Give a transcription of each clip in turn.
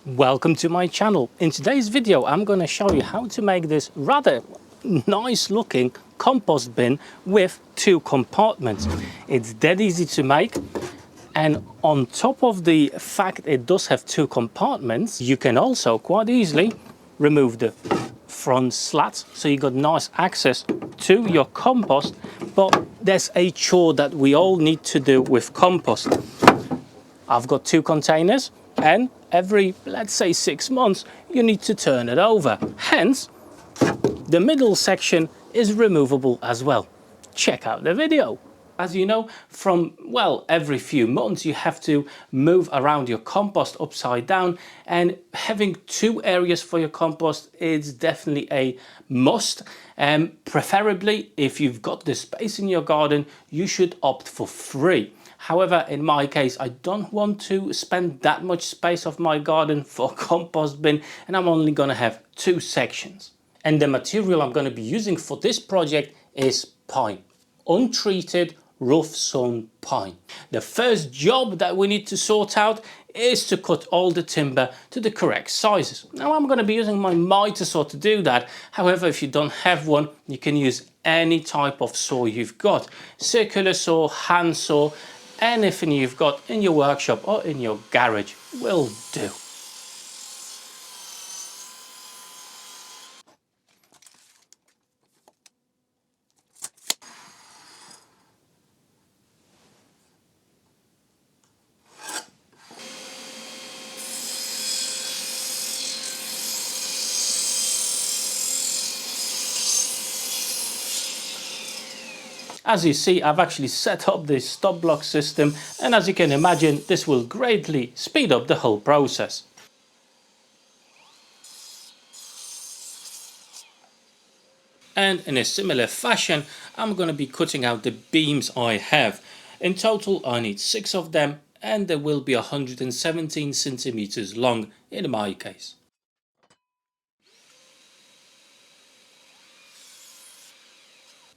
Welcome to my channel. In today's video I'm going to show you how to make this rather nice looking compost bin with two compartments. It's dead easy to make, and on top of the fact it does have two compartments, you can also quite easily remove the front slats so you got nice access to your compost. But there's a chore that we all need to do with compost. I've got two containers, and every, let's say, 6 months you need to turn it over. Hence the middle section is removable as well. Check out the video. As you know, from, well, every few months you have to move around your compost upside down, and having two areas for your compost is definitely a must. Preferably, if you've got the space in your garden, you should opt for 3. However, in my case, I don't want to spend that much space of my garden for a compost bin, and I'm only going to have 2 sections. And the material I'm going to be using for this project is pine, untreated rough sawn pine. The first job that we need to sort out is to cut all the timber to the correct sizes. Now I'm going to be using my miter saw to do that. However, if you don't have one, you can use any type of saw you've got. Circular saw, hand saw, anything you've got in your workshop or in your garage will do. As you see, I've actually set up this stop block system, and as you can imagine, this will greatly speed up the whole process. And in a similar fashion, I'm going to be cutting out the beams I have. In total, I need 6 of them, and they will be 117 centimeters long in my case.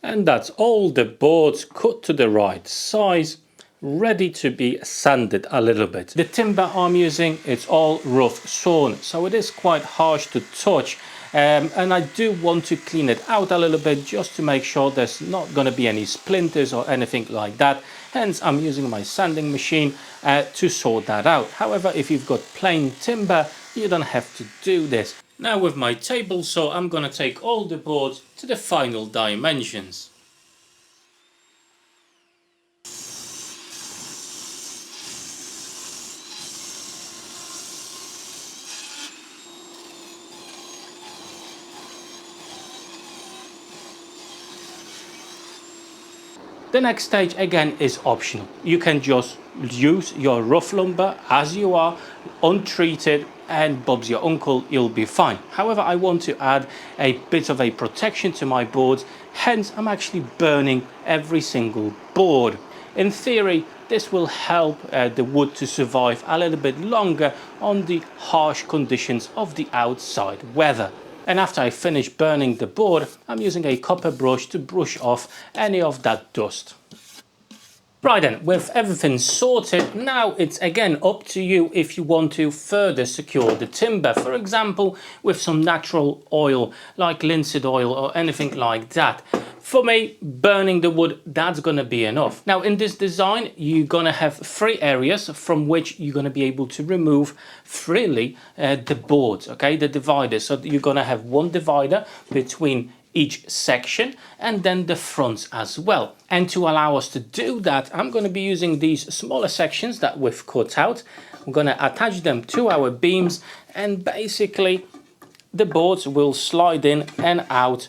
And that's all the boards cut to the right size, ready to be sanded a little bit. The timber I'm using, it's all rough sawn, so it is quite harsh to touch, and I do want to clean it out a little bit just to make sure there's not going to be any splinters or anything like that. Hence I'm using my sanding machine to sort that out. However, if you've got plain timber, you don't have to do this. Now with my table saw, I'm going to take all the boards to the final dimensions. The next stage again is optional. You can just use your rough lumber as you are, untreated, and Bob's your uncle, you'll be fine. However, I want to add a bit of a protection to my boards, hence I'm actually burning every single board. In theory, this will help the wood to survive a little bit longer on the harsh conditions of the outside weather. And after I finish burning the board, I'm using a copper brush to brush off any of that dust. Right then, with everything sorted, now it's again up to you if you want to further secure the timber. For example, with some natural oil, like linseed oil or anything like that. For me, burning the wood, that's going to be enough. Now in this design, you're going to have 3 areas from which you're going to be able to remove freely the boards, okay, the dividers. So you're going to have one divider between each section, and then the fronts as well. And to allow us to do that, I'm going to be using these smaller sections that we've cut out. I'm going to attach them to our beams, and basically the boards will slide in and out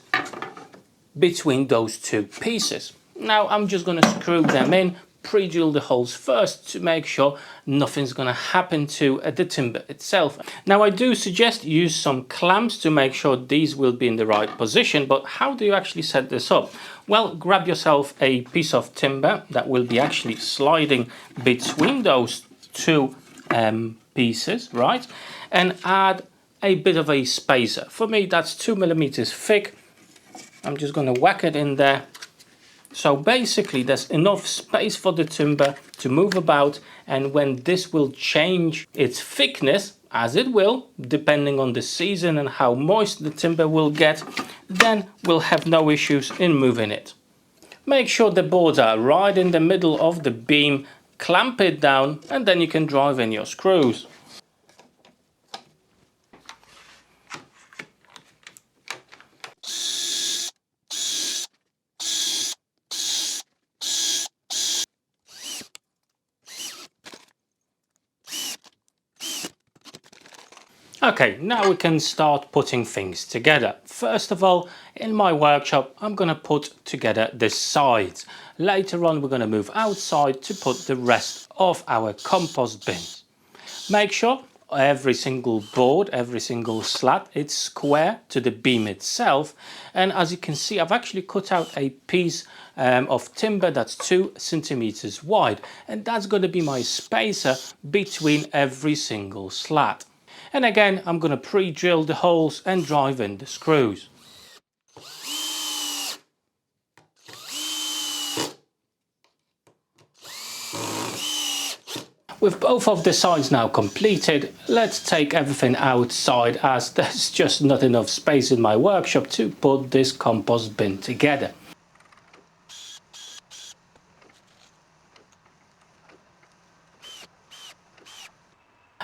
between those 2 pieces. Now I'm just going to screw them in, pre-drill the holes first to make sure nothing's going to happen to the timber itself. Now I do suggest use some clamps to make sure these will be in the right position, but how do you actually set this up? Well, grab yourself a piece of timber that will be actually sliding between those 2 pieces, right? And add a bit of a spacer. For me, that's 2 millimeters thick. I'm just going to whack it in there. So basically there's enough space for the timber to move about, and when this will change its thickness, as it will, depending on the season and how moist the timber will get, then we'll have no issues in moving it. Make sure the boards are right in the middle of the beam, clamp it down, and then you can drive in your screws. Okay, now we can start putting things together. First of all, in my workshop, I'm going to put together the sides. Later on, we're going to move outside to put the rest of our compost bins. Make sure every single board, every single slat, it's square to the beam itself. And as you can see, I've actually cut out a piece of timber that's 2 centimeters wide. And that's going to be my spacer between every single slat. And again, I'm going to pre-drill the holes and drive in the screws. With both of the sides now completed, let's take everything outside, as there's just not enough space in my workshop to put this compost bin together.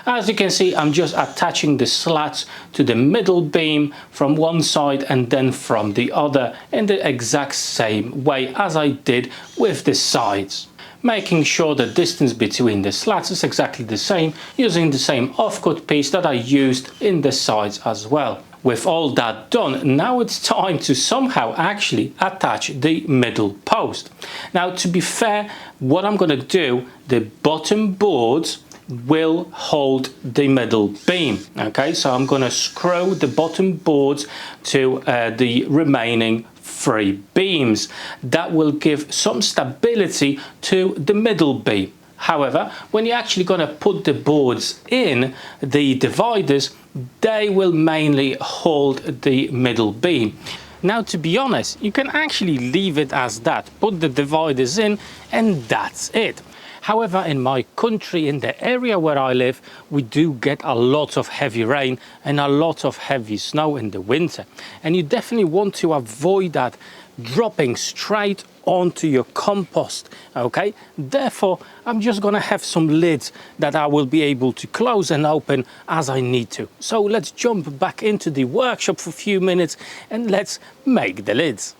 As you can see, I'm just attaching the slats to the middle beam from one side and then from the other in the exact same way as I did with the sides. Making sure the distance between the slats is exactly the same, using the same offcut piece that I used in the sides as well. With all that done, now it's time to somehow actually attach the middle post. Now, to be fair, what I'm going to do, the bottom boards will hold the middle beam. Okay, so I'm going to screw the bottom boards to the remaining 3 beams. That will give some stability to the middle beam. However, when you're actually going to put the boards in, the dividers, they will mainly hold the middle beam. Now, to be honest, you can actually leave it as that, put the dividers in, and that's it. However, in my country, in the area where I live, we do get a lot of heavy rain and a lot of heavy snow in the winter. And you definitely want to avoid that dropping straight onto your compost, okay? Therefore, I'm just gonna have some lids that I will be able to close and open as I need to. So let's jump back into the workshop for a few minutes and let's make the lids.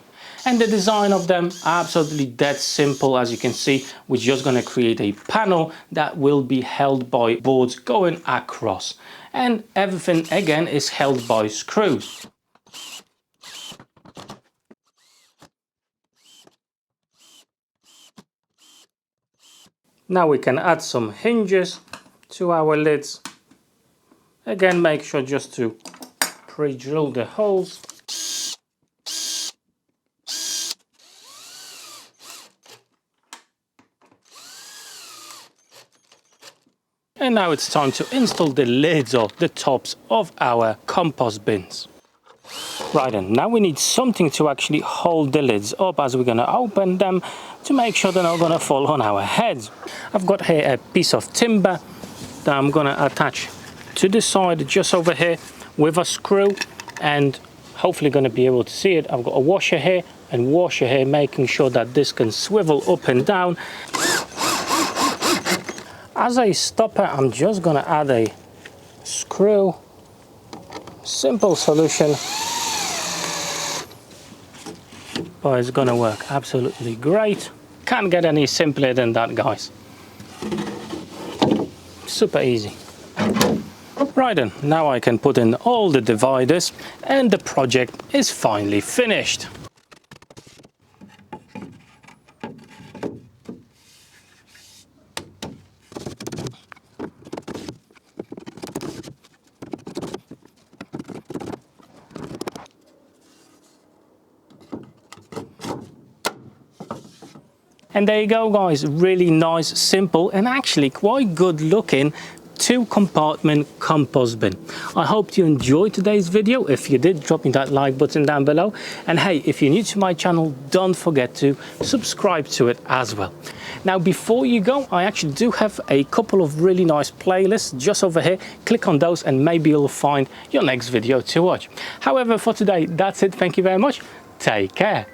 And the design of them, absolutely that simple. As you can see, we're just going to create a panel that will be held by boards going across. And everything again is held by screws. Now we can add some hinges to our lids. Again, make sure just to pre-drill the holes. And now it's time to install the lids or the tops of our compost bins. Right, and now we need something to actually hold the lids up as we're going to open them to make sure they're not going to fall on our heads. I've got here a piece of timber that I'm going to attach to the side just over here with a screw, and hopefully going to be able to see it. I've got a washer here and washer here, making sure that this can swivel up and down. As a stopper, I'm just going to add a screw. Simple solution, but it's going to work absolutely great. Can't get any simpler than that, guys. Super easy. Right then, now I can put in all the dividers and the project is finally finished. And there you go, guys, really nice, simple and actually quite good looking 2-compartment compost bin. I hope you enjoyed today's video. If you did, drop me that like button down below. And hey, if you're new to my channel, don't forget to subscribe to it as well. Now, before you go, I actually do have a couple of really nice playlists just over here. Click on those and maybe you'll find your next video to watch. However, for today, that's it. Thank you very much. Take care.